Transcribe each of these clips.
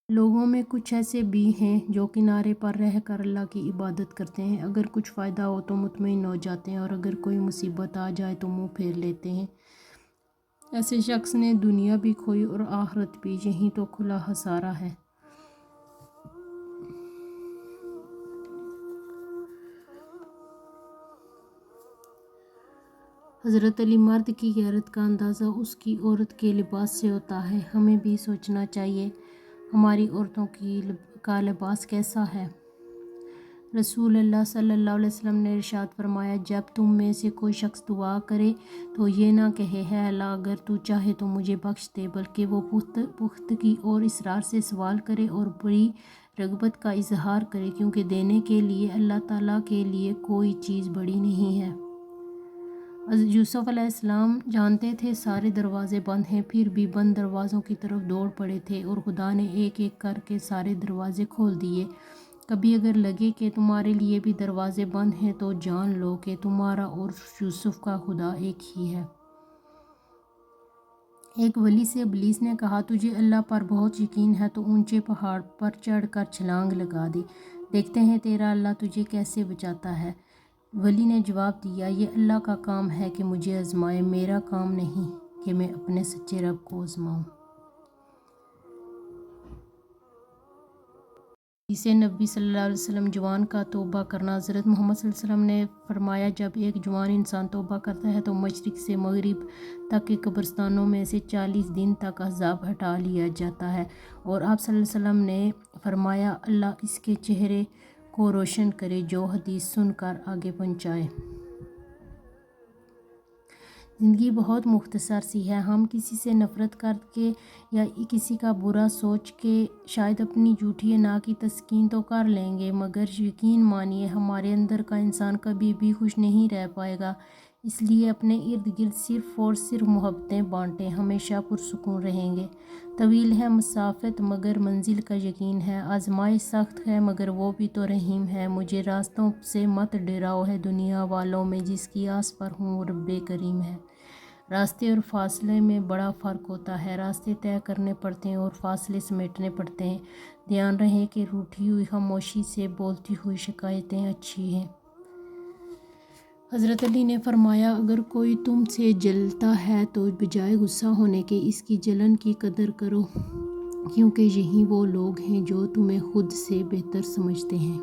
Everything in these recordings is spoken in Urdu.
لوگوں میں کچھ ایسے بھی ہیں جو کنارے پر رہ کر اللہ کی عبادت کرتے ہیں، اگر کچھ فائدہ ہو تو مطمئن ہو جاتے ہیں اور اگر کوئی مصیبت آ جائے تو منہ پھیر لیتے ہیں۔ ایسے شخص نے دنیا بھی کھوئی اور آخرت بھی، یہی تو کھلا خسارہ ہے۔ حضرت علی مرد کی غیرت کا اندازہ اس کی عورت کے لباس سے ہوتا ہے۔ ہمیں بھی سوچنا چاہیے ہماری عورتوں کا لباس کیسا ہے۔ رسول اللہ صلی اللہ علیہ وسلم نے ارشاد فرمایا، جب تم میں سے کوئی شخص دعا کرے تو یہ نہ کہے ہے اللہ اگر تو چاہے تو مجھے بخش دے، بلکہ وہ پختگی اور اصرار سے سوال کرے اور بڑی رغبت کا اظہار کرے، کیونکہ دینے کے لیے اللہ تعالیٰ کے لیے کوئی چیز بڑی نہیں ہے۔ یوسف علیہ السلام جانتے تھے سارے دروازے بند ہیں، پھر بھی بند دروازوں کی طرف دوڑ پڑے تھے اور خدا نے ایک ایک کر کے سارے دروازے کھول دیے۔ کبھی اگر لگے کہ تمہارے لیے بھی دروازے بند ہیں تو جان لو کہ تمہارا اور یوسف کا خدا ایک ہی ہے۔ ایک ولی سے ابلیس نے کہا، تجھے اللہ پر بہت یقین ہے تو اونچے پہاڑ پر چڑھ کر چھلانگ لگا دے، دیکھتے ہیں تیرا اللہ تجھے کیسے بچاتا ہے۔ ولی نے جواب دیا، یہ اللہ کا کام ہے کہ مجھے آزمائے، میرا کام نہیں کہ میں اپنے سچے رب کو آزماؤں۔ حدیث نبی صلی اللہ علیہ وسلم، جوان کا توبہ کرنا۔ حضرت محمد صلی اللہ علیہ وسلم نے فرمایا، جب ایک جوان انسان توبہ کرتا ہے تو مشرق سے مغرب تک کے قبرستانوں میں سے 40 دن تک عذاب ہٹا لیا جاتا ہے، اور آپ صلی اللہ علیہ وسلم نے فرمایا، اللہ اس کے چہرے کو روشن کرے جو حدیث سن کر آگے پہنچائے۔ زندگی بہت مختصر سی ہے، ہم کسی سے نفرت کر کے یا کسی کا برا سوچ کے شاید اپنی جھوٹی انا کی تسکین تو کر لیں گے، مگر یقین مانیے ہمارے اندر کا انسان کبھی بھی خوش نہیں رہ پائے گا۔ اس لیے اپنے ارد گرد صرف اور صرف محبتیں بانٹیں، ہمیشہ پرسکون رہیں گے۔ طویل ہے مسافت مگر منزل کا یقین ہے، آزمائش سخت ہے مگر وہ بھی تو رحیم ہے، مجھے راستوں سے مت ڈراؤ ہے دنیا والوں میں جس کی آس پر ہوں وہ رب کریم ہے۔ راستے اور فاصلے میں بڑا فرق ہوتا ہے، راستے طے کرنے پڑتے ہیں اور فاصلے سمیٹنے پڑتے ہیں۔ دھیان رہے کہ روٹھی ہوئی خاموشی سے بولتی ہوئی شکایتیں اچھی ہیں۔ حضرت علی نے فرمایا، اگر کوئی تم سے جلتا ہے تو بجائے غصہ ہونے کے اس کی جلن کی قدر کرو، کیونکہ یہی وہ لوگ ہیں جو تمہیں خود سے بہتر سمجھتے ہیں۔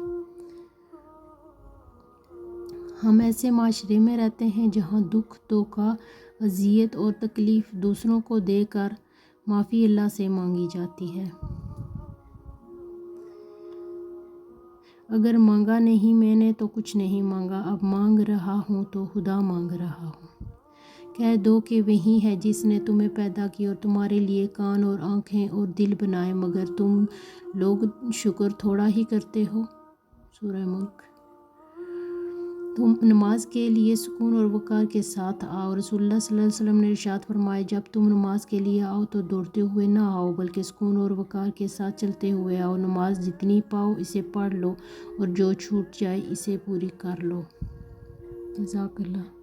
ہم ایسے معاشرے میں رہتے ہیں جہاں دکھ، دھوکہ، اذیت اور تکلیف دوسروں کو دے کر معافی اللہ سے مانگی جاتی ہے۔ اگر مانگا نہیں میں نے تو کچھ نہیں مانگا، اب مانگ رہا ہوں تو خدا مانگ رہا ہوں۔ کہہ دو کہ وہی ہے جس نے تمہیں پیدا کی اور تمہارے لیے کان اور آنکھیں اور دل بنائے، مگر تم لوگ شکر تھوڑا ہی کرتے ہو۔ سورہ ملک۔ تم نماز کے لیے سکون اور وقار کے ساتھ آؤ۔ رسول اللہ صلی اللہ علیہ وسلم نے ارشاد فرمایا، جب تم نماز کے لیے آؤ تو دوڑتے ہوئے نہ آؤ بلکہ سکون اور وقار کے ساتھ چلتے ہوئے آؤ۔ نماز جتنی پاؤ اسے پڑھ لو اور جو چھوٹ جائے اسے پوری کر لو۔ جزاک اللہ۔